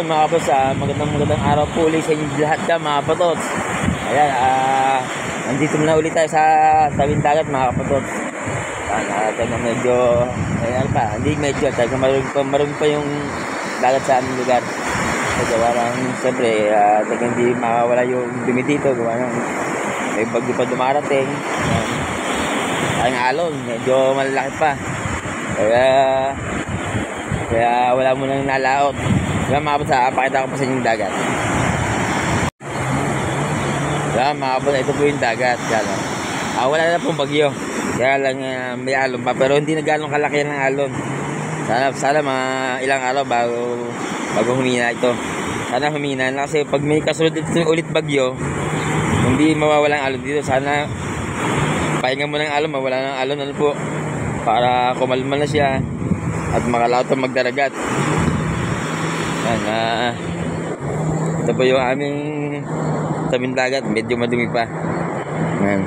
Ayun mga kapots, magandang araw po ulit sa inyo lahat dyan mga kapots. Ayan, nandito na ulit tayo sa tabing dagat mga kapots. Taga medyo, ayan pa, hindi medyo, taga marami pa yung dagat sa aming lugar. So gawa lang, siyempre, taga hindi makawala yung dumi dito, gawa lang, may bagyo pa dumarating. Ang alon, medyo malalaki pa. Kaya wala mo nang nalaot. Kaya mga kapots, pakita ko pa sa inyo yung dagat. Kaya mga kapots, ito po yung dagat. Wala na pong bagyo. Kaya lang may alon pa. Pero hindi na gano'ng kalaki ng alon. Sana mga ilang araw bago humina ito. Sana humina na kasi pag may kasunod ulit bagyo, hindi mawawalang alon dito. Sana pahinga mo ng alon, mawala ng alon. Ano po? Para kumalma na siya at makalaot ang magdaragat. Yan, ito po yung aming tabing dagat, medyo madumi pa. Yan.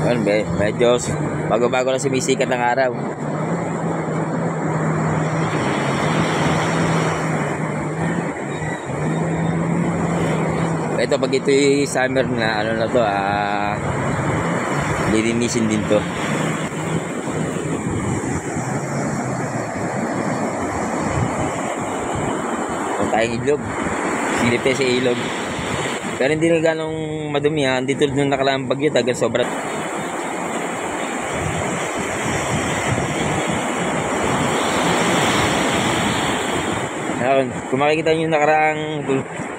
Yan, medyo bago-bago na sumisikat ang araw. Ito pag ito'y summer na ano na to, lilinisin din to. Kung tayong ilog, silip sa ilog. Pero hindi na ganong madumi ha, hindi tulad nung nakalaang bagyo, tagal sobra. Kung makikita nyo yung nakaraang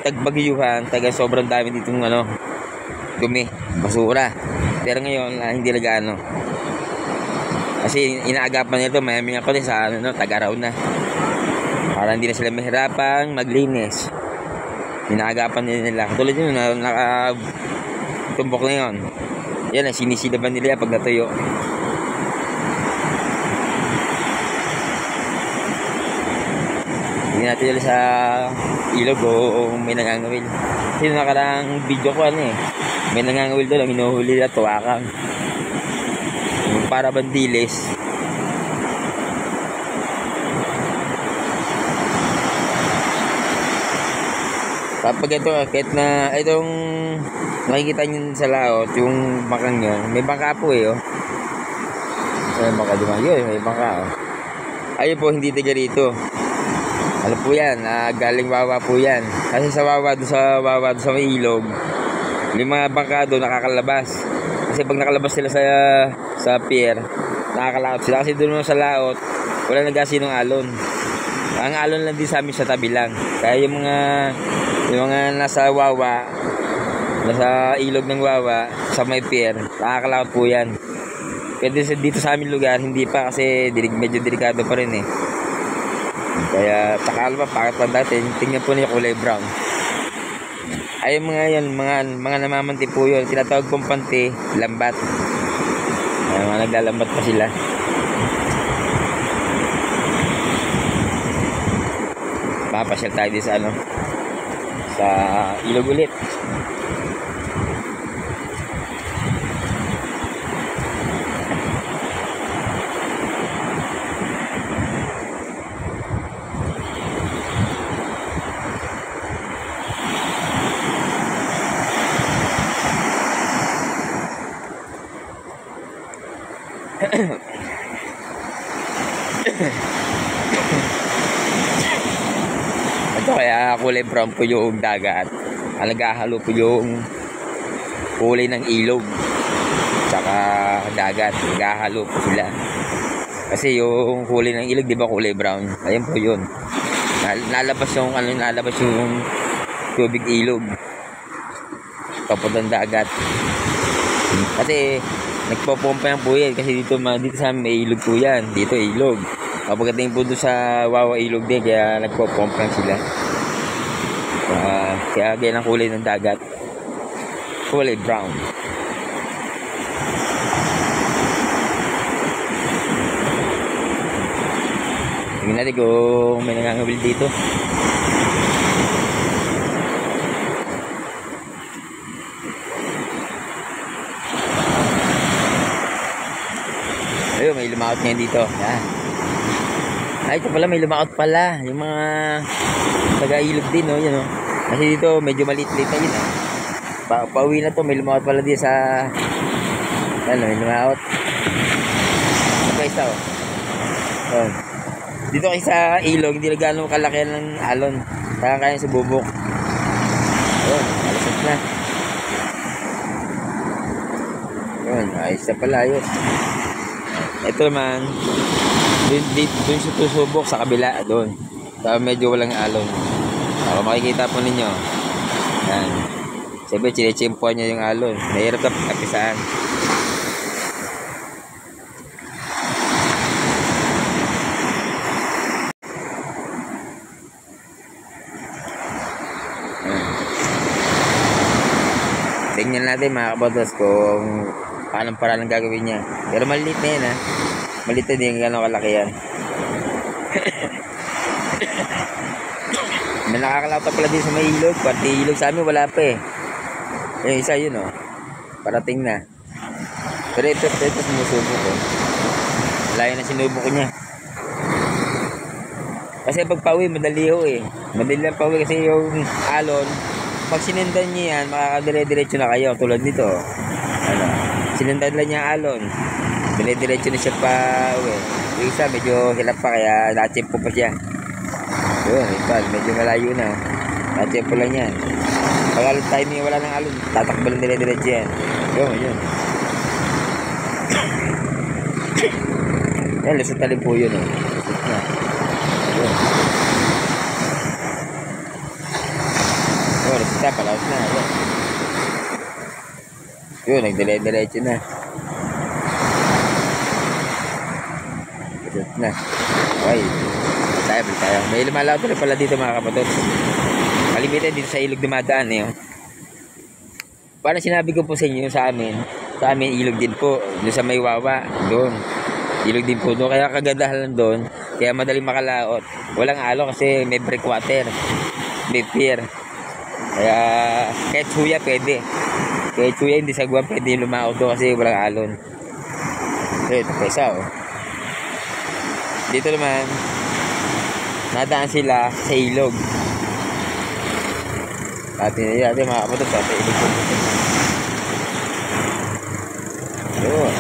tagbagyuhan, taga sobrang dami ditong dumi, basura. Pero ngayon hindi na gaano. Kasi inaagapan nito, mayaming ako din sa Tagaraw na. Para hindi na sila mahirapang maglinis. Inaagapan nila. Katulad yun, nakatumbok na yun. Yan, sinisilaban nila pag natuyo. Hindi natin yun sa ilog o may nangangawil. Kasi nakarang video ko may nangangawil doon, hinuhuli na tuwakang. Para bandiles. Kapag ito, kahit na itong nakikita nyo sa laot, yung bakang yun, may bangka po may bangka diba? Yun, may bangka Ayun po, hindi tiga rito. Ano po yan, galing Wawa po yan. Kasi sa Wawa, doon sa may ilog, yung mga bangka doon nakakalabas. Kasi pag nakalabas sila sa pier, nakakalaot sila. Kasi doon sa laot, wala nagasinong alon. Ang alon lang din sa amin sa tabi lang. Kaya yung mga nasa Wawa, nasa ilog ng Wawa, sa may pier, nakakalaot po yan. Kaya dito sa aming lugar, hindi pa kasi medyo delikado pa rin Kaya takal pa, pakit pa dati. Tingnan po niyo kulay brown. Ay mga namamanti po yun. Tinatawag pong panti, lambat. Mga naglalambat pa sila. Papasyal tayo din sa ilog ulit. Ito kaya kulay brown po yung dagat. Naghahalo po yung kulay ng ilog tsaka dagat. Naghahalo po sila. Kasi yung kulay ng ilog, di ba kulay brown? Ayun po yun. Nalabas yung tubig ilog papuntang dagat. Kasi nagpopompa yan po yan. Kasi dito sa amin may ilog po yan. Dito ilog. Pagdating po doon sa Wawa ilog din, kaya nagpopompa sila. Kaya ganyan ang kulay ng dagat. Kulay brown. Tingnan natin kung may nangangawil dito. lumaot ngayon dito. Yan. Ay, ito pala, may lumaot pala. Yung mga taga-ilog din, no? Yan, no? Kasi dito, medyo maliit-liit na yun, no? Pauwi na to, may lumaot pala din sa... Yan, may lumaot. Ito pa isa, oh. Yan. Dito kasi sa ilog, hindi na gano'ng kalaki ng alon. Kaya kaya sa bubok. Yan, alasot na. Yan, ayos na pala, ayos. Ito naman, doon siya tusubok sa kabila, doon. So, medyo walang alon. Ako makikita po ninyo. Yan. Siyempre, chinechimpuan niya yung alon. Mahirap na kapisaan. Tingnan natin mga kabatos kung paano parang gagawin niya. Pero maliit na yan, ha. Maliit na din, gano'ng kalaki yan. May nakakalauta pala din sa may ilog. Pati ilog sa amin, wala pa eh. Yung isa yun, oh. Parating na. Pero ito sinusubok ko. Layo na sinubok niya. Kasi pag pauwi, madali ho eh. Madali lang pauwi kasi yung alon, pag sinundan niya yan, makakadire-diretso na kayo. Tulad nito. Ano, sinundan lang niya alon. Dire-diretso na siya pa uwi. Yung isa, medyo hilap pa kaya na-chimpo pa siya. Yun, ito, medyo malayo na. Na-chimpo lang yan. Pag alon timing, wala nang alon. Tatakbo lang dire-diretso yan. Yun. Yan, lusot na rin po yun. Lusot na. Yun. Yun, lusot na, palaos na. Yun, nagdire-diretso na. Lusot na. Okay. Tayo. May lumalaw tuloy pala dito mga kapatid. Kalimitan dito sa ilog dumadaan eh. Parang sinabi ko po sa inyo sa amin ilog din po. Doon sa may Wawa, doon. Ilog din po doon. Kaya kagandahan lang doon. Kaya madaling makalaot. Walang alo kasi may breakwater. May pier. Kaya kahit suya pwede. Kahit suya hindi sagwa pwede lumaot doon kasi walang alon. So ito pa isa oh. Dito naman nadaan sila sa ilog. Dati mga kapatid sa ilog po. Yun.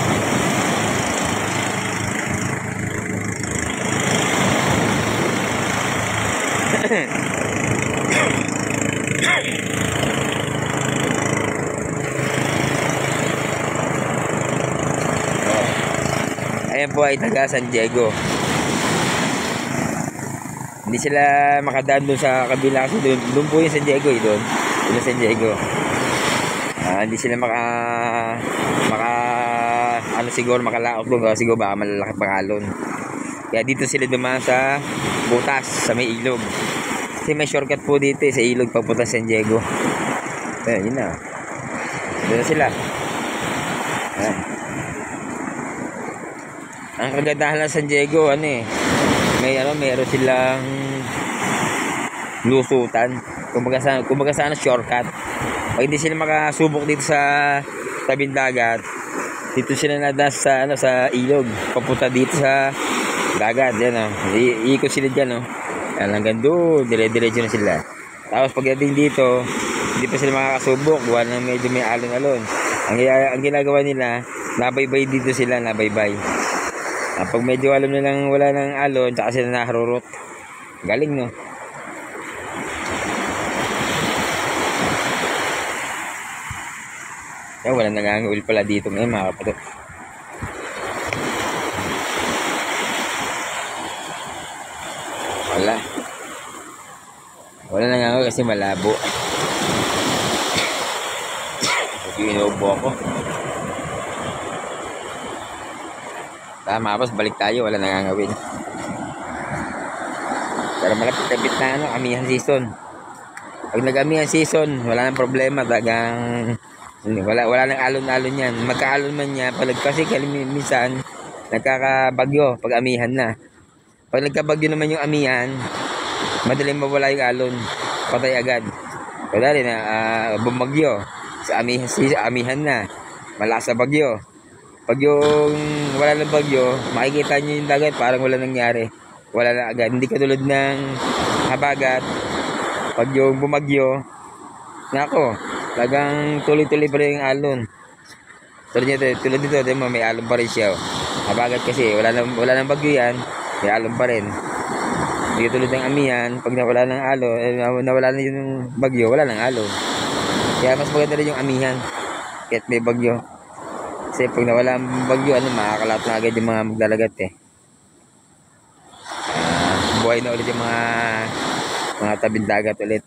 Ayan po ay taga San Diego. Hindi sila makadaan doon sa kabila kasi doon po yung San Diego eh, doon San Diego. Hindi sila siguro makalaot doon kasi siguro baka malalaki pangalon. Kaya dito sila dumaan sa butas sa may ilog. Kasi may shortcut po dito sa ilog papunta San Diego. Ayan, yun na. Doon na sila. Ayan. Ang kagandahan ng San Diego, meron silang lusutan. Kumbaga sa shortcut. Pag hindi sila makasubok dito sa tabing dagat, dito sila nadas sa ilog, papunta dito sa dagat, yan iikot sila diyan Yan hanggang doon, dire-diretso na sila. Tapos pagdating dito, hindi pa sila makakasubok, gawa ng medyo may alon-alon. Ang ginagawa nila, nabaybay dito sila, nabaybay. Pag medyo alam nilang wala nang alon, tsaka sila naharurot. Galing, no? Yan, wala nanganguil pala dito ngayon, mga kapatid. Wala nanganguil kasi malabo. Inuubo ako. Tama, balik tayo, wala nangangawin. Pero malapit na amihan season. Pag nag-amihan season, wala nang problema, wala nang alon-alon yan. Magkaalon man niya, kasi minsan nagkakabagyo pag amihan na. Pag nagkabagyo naman yung amihan, madaling mawala yung alon, patay agad. Kaya na bumagyo sa amihan na, malakas sa bagyo. Pag yung wala ng bagyo, makikita nyo yung dagat parang wala nangyari. Wala na agad. Hindi katulad ng habagat. Pag yung bumagyo, nako, talagang tuloy-tuloy pa rin yung alon. Tulad nito, di mo, may alon pa rin siya. Oh. Habagat kasi, wala nang bagyo yan, may alon pa rin. Hindi tulad ng amihan, pag nawala ng alon, nawala na yung bagyo, wala nang alon. Kaya mas maganda rin yung amihan, kahit may bagyo. Kasi pag nawala ang bagyo, makakalat na agad yung mga maglalagat eh. Buhay na ulit yung mga tabing dagat ulit.